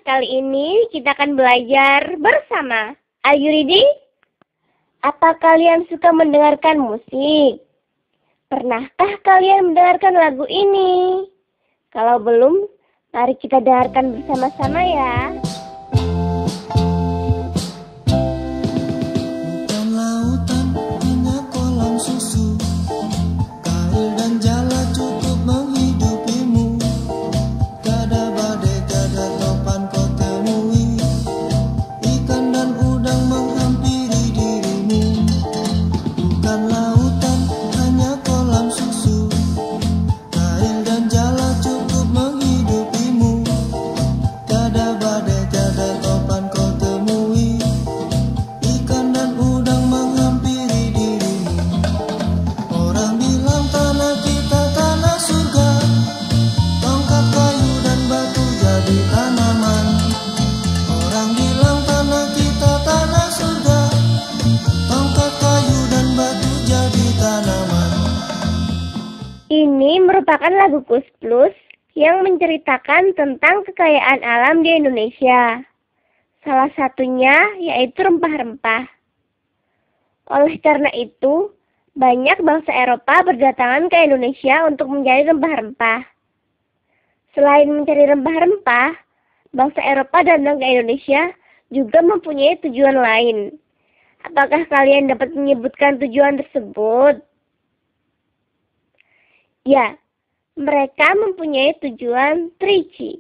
Kali ini kita akan belajar bersama. Are you ready? Apa kalian suka mendengarkan musik? Pernahkah kalian mendengarkan lagu ini? Kalau belum, mari kita dengarkan bersama-sama ya. Bukan lautan, hanya kolam susu. Kail dan jala cukup menghidupimu. Gada badai, gada topan kau temui. Ikan dan udang menghampiri dirimu. Bukan lautan, hanya kolam susu. Kail dan jala cukup menghidupimu. Gada badai, gada topan kau temui. Ikan dan udang menghampiri dirimu. Orang bilang tanah kita tanah surga. Tongkat kayu dan batu jadi tanaman. Orang bilang tanah kita tanah surga. Tongkat kayu dan batu jadi tanaman. Ini merupakan lagu Kus Plus yang menceritakan tentang kekayaan alam di Indonesia. Salah satunya yaitu rempah-rempah. Oleh karena itu, banyak bangsa Eropa berdatangan ke Indonesia untuk mencari rempah-rempah. Selain mencari rempah-rempah, bangsa Eropa datang ke Indonesia juga mempunyai tujuan lain. Apakah kalian dapat menyebutkan tujuan tersebut? Ya, mereka mempunyai tujuan trici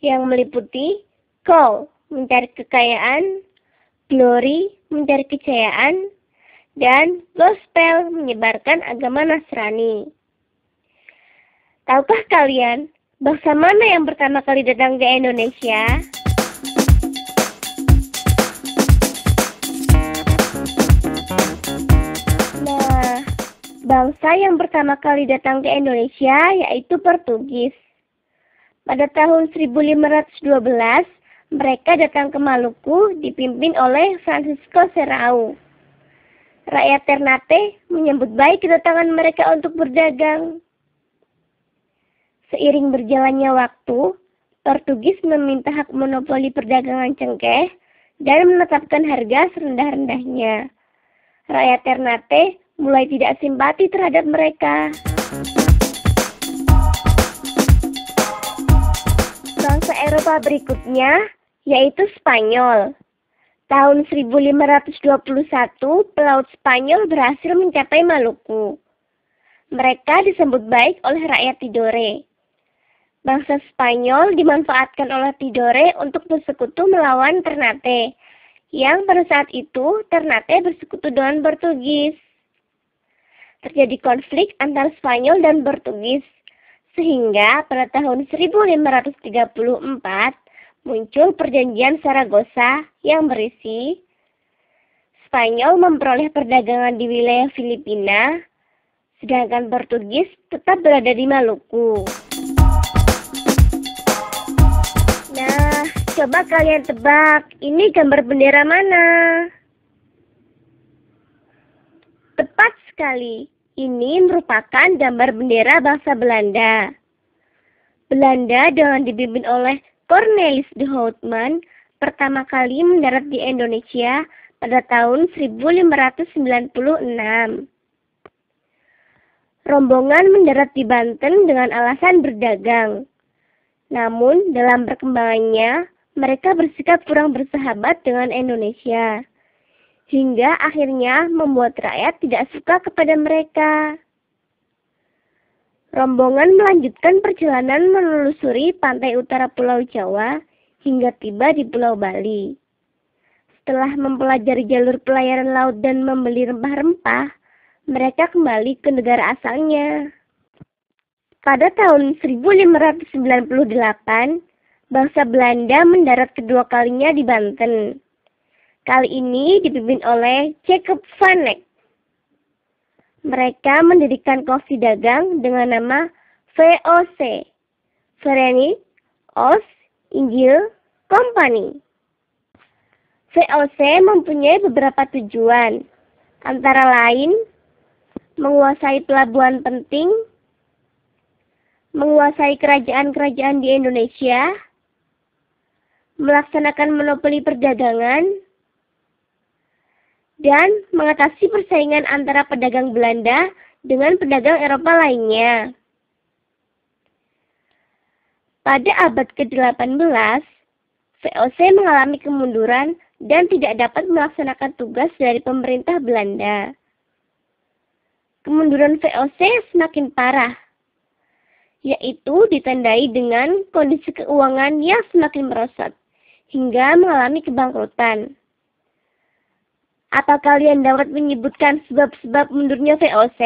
yang meliputi goal, mencari kekayaan, glory, mencari kejayaan, dan gospel, menyebarkan agama Nasrani. Tahukah kalian bangsa mana yang pertama kali datang ke Indonesia? Nah, bangsa yang pertama kali datang ke Indonesia yaitu Portugis. Pada tahun 1512, mereka datang ke Maluku dipimpin oleh Francisco Serrao. Rakyat Ternate menyambut baik kedatangan mereka untuk berdagang. Seiring berjalannya waktu, Portugis meminta hak monopoli perdagangan cengkeh dan menetapkan harga serendah-rendahnya. Rakyat Ternate mulai tidak simpati terhadap mereka. Bangsa Eropa berikutnya yaitu Spanyol. Tahun 1521, pelaut Spanyol berhasil mencapai Maluku. Mereka disambut baik oleh rakyat Tidore. Bangsa Spanyol dimanfaatkan oleh Tidore untuk bersekutu melawan Ternate, yang pada saat itu Ternate bersekutu dengan Portugis. Terjadi konflik antara Spanyol dan Portugis, sehingga pada tahun 1534 muncul perjanjian Saragossa yang berisi Spanyol memperoleh perdagangan di wilayah Filipina, sedangkan Portugis tetap berada di Maluku. Nah, coba kalian tebak, ini gambar bendera mana? Tepat sekali, ini merupakan gambar bendera bangsa Belanda. Belanda dengan dipimpin oleh Cornelis de Houtman pertama kali mendarat di Indonesia pada tahun 1596. Rombongan mendarat di Banten dengan alasan berdagang. Namun, dalam perkembangannya, mereka bersikap kurang bersahabat dengan Indonesia, hingga akhirnya membuat rakyat tidak suka kepada mereka. Rombongan melanjutkan perjalanan menelusuri pantai utara Pulau Jawa hingga tiba di Pulau Bali. Setelah mempelajari jalur pelayaran laut dan membeli rempah-rempah, mereka kembali ke negara asalnya. Pada tahun 1598, bangsa Belanda mendarat kedua kalinya di Banten. Kali ini dipimpin oleh Jacob van Eyck. Mereka mendirikan kopi dagang dengan nama VOC, Verenigd Oost-Indische Company. VOC mempunyai beberapa tujuan, antara lain menguasai pelabuhan penting, menguasai kerajaan-kerajaan di Indonesia, melaksanakan monopoli perdagangan, dan mengatasi persaingan antara pedagang Belanda dengan pedagang Eropa lainnya. Pada abad ke-18, VOC mengalami kemunduran dan tidak dapat melaksanakan tugas dari pemerintah Belanda. Kemunduran VOC semakin parah, yaitu ditandai dengan kondisi keuangan yang semakin merosot hingga mengalami kebangkrutan. Apa kalian dapat menyebutkan sebab-sebab mundurnya VOC?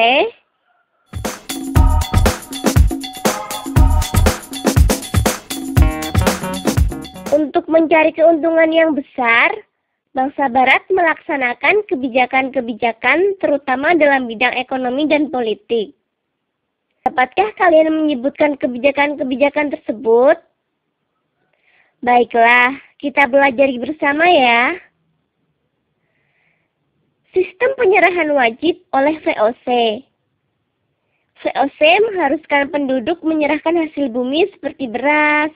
Untuk mencari keuntungan yang besar, bangsa Barat melaksanakan kebijakan-kebijakan terutama dalam bidang ekonomi dan politik. Dapatkah kalian menyebutkan kebijakan-kebijakan tersebut? Baiklah, kita belajar bersama ya. Sistem penyerahan wajib oleh VOC. VOC mengharuskan penduduk menyerahkan hasil bumi seperti beras,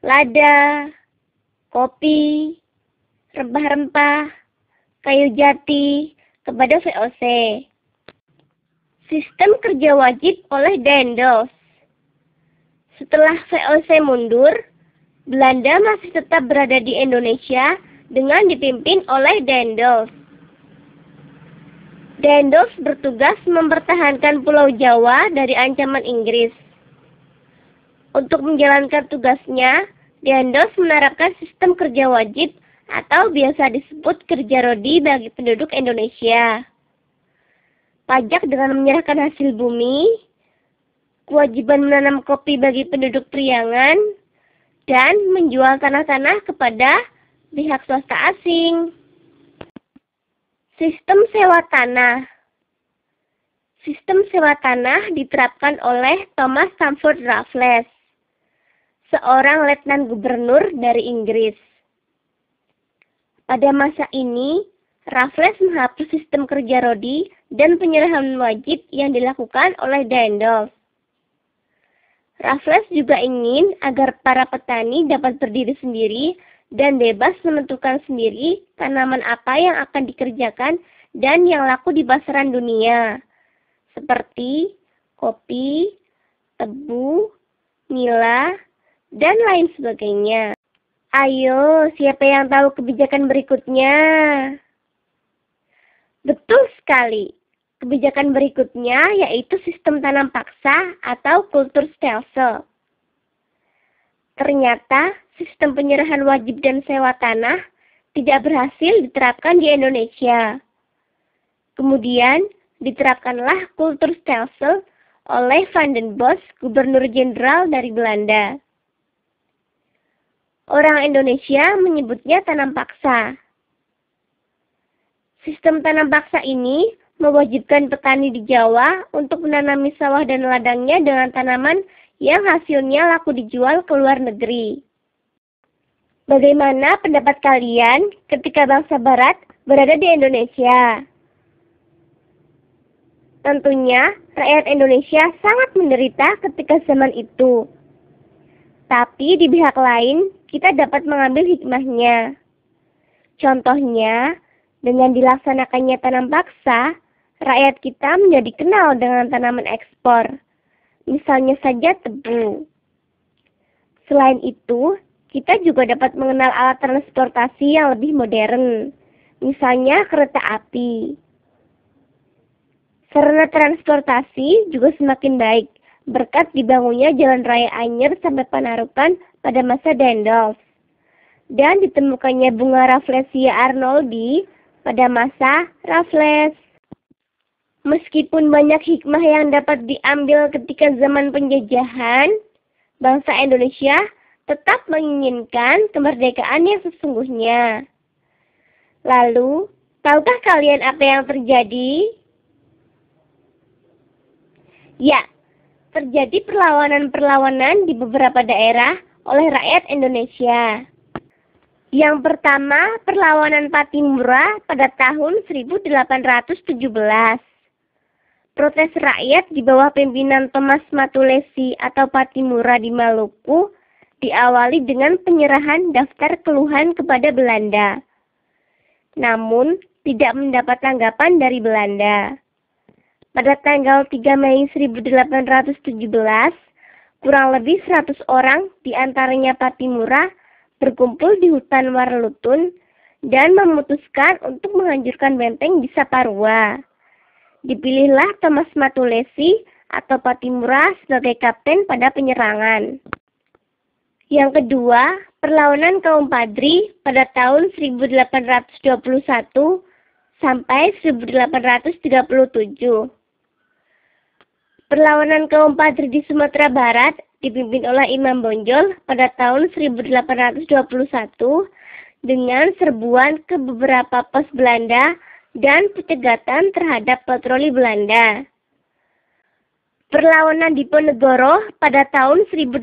lada, kopi, rempah-rempah, kayu jati kepada VOC. Sistem kerja wajib oleh Daendels. Setelah VOC mundur, Belanda masih tetap berada di Indonesia dengan dipimpin oleh Daendels. Daendels bertugas mempertahankan Pulau Jawa dari ancaman Inggris. Untuk menjalankan tugasnya, Daendels menerapkan sistem kerja wajib atau biasa disebut kerja rodi bagi penduduk Indonesia. Pajak dengan menyerahkan hasil bumi, kewajiban menanam kopi bagi penduduk Priangan, dan menjual tanah-tanah kepada pihak swasta asing. Sistem sewa tanah. Sistem sewa tanah diterapkan oleh Thomas Stamford Raffles, seorang letnan gubernur dari Inggris. Pada masa ini, Raffles menghapus sistem kerja rodi dan penyerahan wajib yang dilakukan oleh Daendels. Raffles juga ingin agar para petani dapat berdiri sendiri dan bebas menentukan sendiri tanaman apa yang akan dikerjakan dan yang laku di pasaran dunia, seperti kopi, tebu, nila, dan lain sebagainya. Ayo, siapa yang tahu kebijakan berikutnya? Betul sekali. Kebijakan berikutnya yaitu sistem tanam paksa atau Kulturstelsel. Ternyata sistem penyerahan wajib dan sewa tanah tidak berhasil diterapkan di Indonesia. Kemudian diterapkanlah Kulturstelsel oleh Van den Bosch, Gubernur Jenderal dari Belanda. Orang Indonesia menyebutnya tanam paksa. Sistem tanam paksa ini mewajibkan petani di Jawa untuk menanami sawah dan ladangnya dengan tanaman yang hasilnya laku dijual ke luar negeri. Bagaimana pendapat kalian ketika bangsa Barat berada di Indonesia? Tentunya rakyat Indonesia sangat menderita ketika zaman itu. Tapi di pihak lain kita dapat mengambil hikmahnya. Contohnya, dengan dilaksanakannya tanam paksa, rakyat kita menjadi kenal dengan tanaman ekspor. Misalnya saja tebu. Selain itu, kita juga dapat mengenal alat transportasi yang lebih modern. Misalnya kereta api. Sarana transportasi juga semakin baik berkat dibangunnya Jalan Raya Anyer sampai Panarukan pada masa Daendels. Dan ditemukannya bunga Rafflesia arnoldi pada masa Raffles. Meskipun banyak hikmah yang dapat diambil ketika zaman penjajahan, bangsa Indonesia tetap menginginkan kemerdekaan yang sesungguhnya. Lalu, tahukah kalian apa yang terjadi? Ya, terjadi perlawanan-perlawanan di beberapa daerah oleh rakyat Indonesia. Yang pertama, perlawanan Patimura pada tahun 1817. Protes rakyat di bawah pimpinan Thomas Matulesi atau Patimura di Maluku diawali dengan penyerahan daftar keluhan kepada Belanda. Namun, tidak mendapat tanggapan dari Belanda. Pada tanggal 3 Mei 1817, kurang lebih 100 orang, diantaranya Patimura, berkumpul di hutan Warlutun dan memutuskan untuk menghancurkan benteng di Saparua. Dipilihlah Thomas Matulesi atau Patimura sebagai kapten pada penyerangan. Yang kedua, perlawanan kaum Padri pada tahun 1821 sampai 1837. Perlawanan kaum Padri di Sumatera Barat dipimpin oleh Imam Bonjol pada tahun 1821 dengan serbuan ke beberapa pos Belanda dan pencegatan terhadap patroli Belanda. Perlawanan Diponegoro pada tahun 1825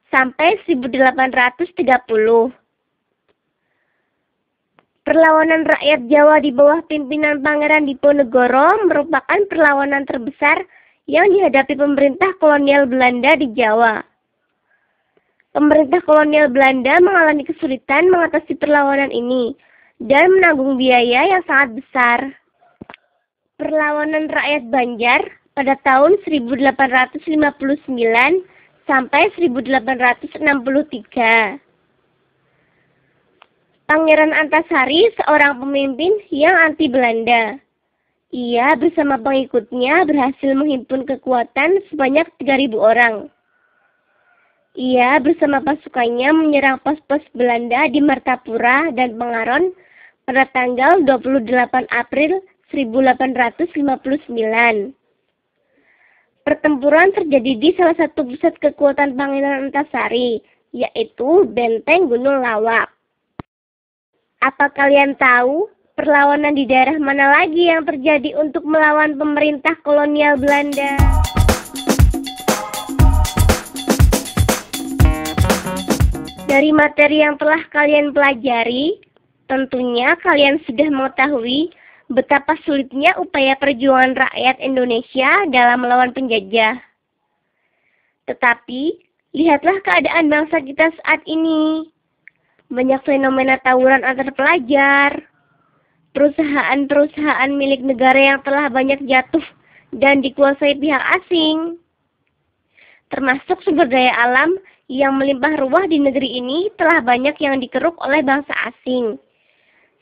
sampai 1830. Perlawanan rakyat Jawa di bawah pimpinan Pangeran Diponegoro merupakan perlawanan terbesar yang dihadapi pemerintah kolonial Belanda di Jawa. Pemerintah kolonial Belanda mengalami kesulitan mengatasi perlawanan ini dan menanggung biaya yang sangat besar. Perlawanan rakyat Banjar pada tahun 1859 sampai 1863. Pangeran Antasari seorang pemimpin yang anti Belanda. Ia bersama pengikutnya berhasil menghimpun kekuatan sebanyak 3.000 orang. Ia bersama pasukannya menyerang pos-pos Belanda di Martapura dan Pengaron pada tanggal 28 April 1859. Pertempuran terjadi di salah satu pusat kekuatan Pangeran Antasari, yaitu Benteng Gunung Lawak. Apa kalian tahu perlawanan di daerah mana lagi yang terjadi untuk melawan pemerintah kolonial Belanda? Dari materi yang telah kalian pelajari, tentunya kalian sudah mengetahui betapa sulitnya upaya perjuangan rakyat Indonesia dalam melawan penjajah. Tetapi, lihatlah keadaan bangsa kita saat ini. Banyak fenomena tawuran antar pelajar, perusahaan-perusahaan milik negara yang telah banyak jatuh dan dikuasai pihak asing, termasuk sumber daya alam yang melimpah ruah di negeri ini telah banyak yang dikeruk oleh bangsa asing.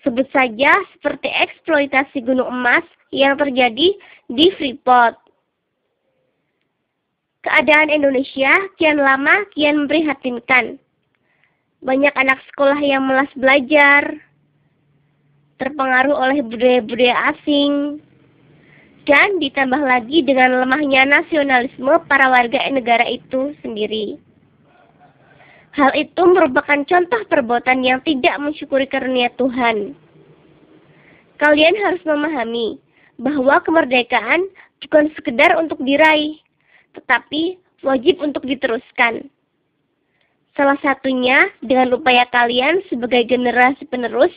Sebut saja seperti eksploitasi gunung emas yang terjadi di Freeport. Keadaan Indonesia kian lama kian memprihatinkan. Banyak anak sekolah yang malas belajar, terpengaruh oleh budaya-budaya asing, dan ditambah lagi dengan lemahnya nasionalisme para warga negara itu sendiri. Hal itu merupakan contoh perbuatan yang tidak mensyukuri karunia Tuhan. Kalian harus memahami bahwa kemerdekaan bukan sekedar untuk diraih, tetapi wajib untuk diteruskan. Salah satunya dengan upaya kalian sebagai generasi penerus,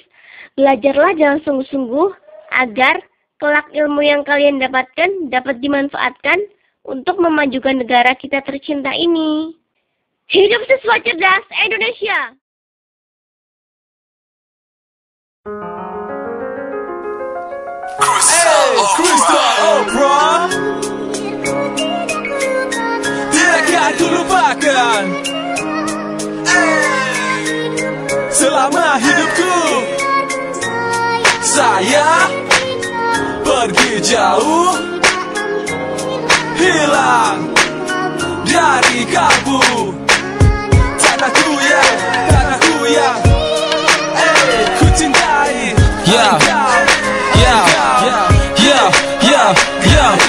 belajarlah dengan sungguh-sungguh agar kelak ilmu yang kalian dapatkan dapat dimanfaatkan untuk memajukan negara kita tercinta ini. Hidup siswa cerdas Indonesia! Crystal Opera tidak akan kulupakan selama hidupku. Saya pergi jauh, hilang dari kalbu. Tanahku yang ku cintai.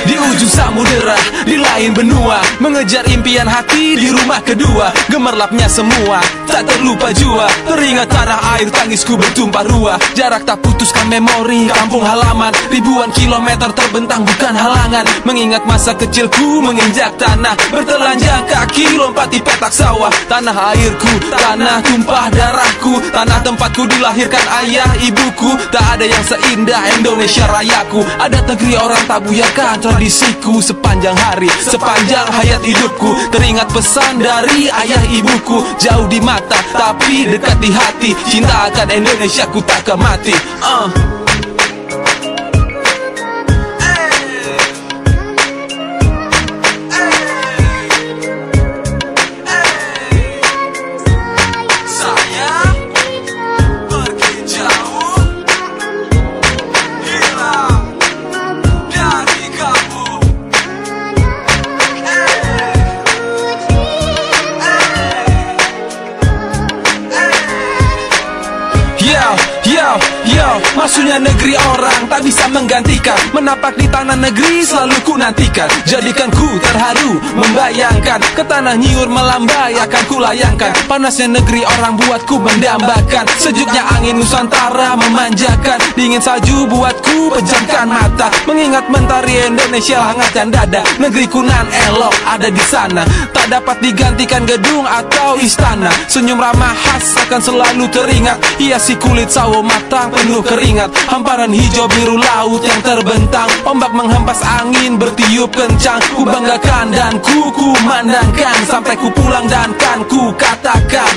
Di ujung samudera, di lain benua, mengejar impian hati di rumah kedua. Gemerlapnya semua, tak terlupa jua. Teringat tanah air, tangisku bertumpah ruah. Jarak tak putuskan memori, kampung halaman. Ribuan kilometer terbentang bukan halangan. Mengingat masa kecilku menginjak tanah, bertelanjang kaki lompati petak sawah. Tanah airku, tanah tumpah darahku, tanah tempatku dilahirkan ayah ibuku. Tak ada yang seindah Indonesia rayaku. Adat negeri orang tak buyarkan tradisiku sepanjang hari. sepanjang hayat hidupku. Teringat pesan dari ayah ibuku, jauh di mata tapi dekat di hati. Cinta akan Indonesia ku takkan mati. Maksudnya negeri orang tak bisa menggantikan. Menapak di tanah negeri selalu ku nantikan. Jadikan ku terharu membayangkan, ke tanah nyiur melambai akan ku layangkan. Panasnya negeri orang buatku mendambakan, sejuknya angin Nusantara memanjakan. Dingin salju buatku pejamkan mata, mengingat mentari Indonesia hangatkan dada. Negeriku nan elok ada di sana, tak dapat digantikan gedung atau istana. Senyum ramah khas akan selalu teringat, hiasi kulit sawo matang penuh keringat. Hamparan hijau biru laut yang terbentang, ombak menghempas angin bertiup kencang. Ku banggakan dan ku kumandangkan, sampai ku pulang dan kan ku katakan.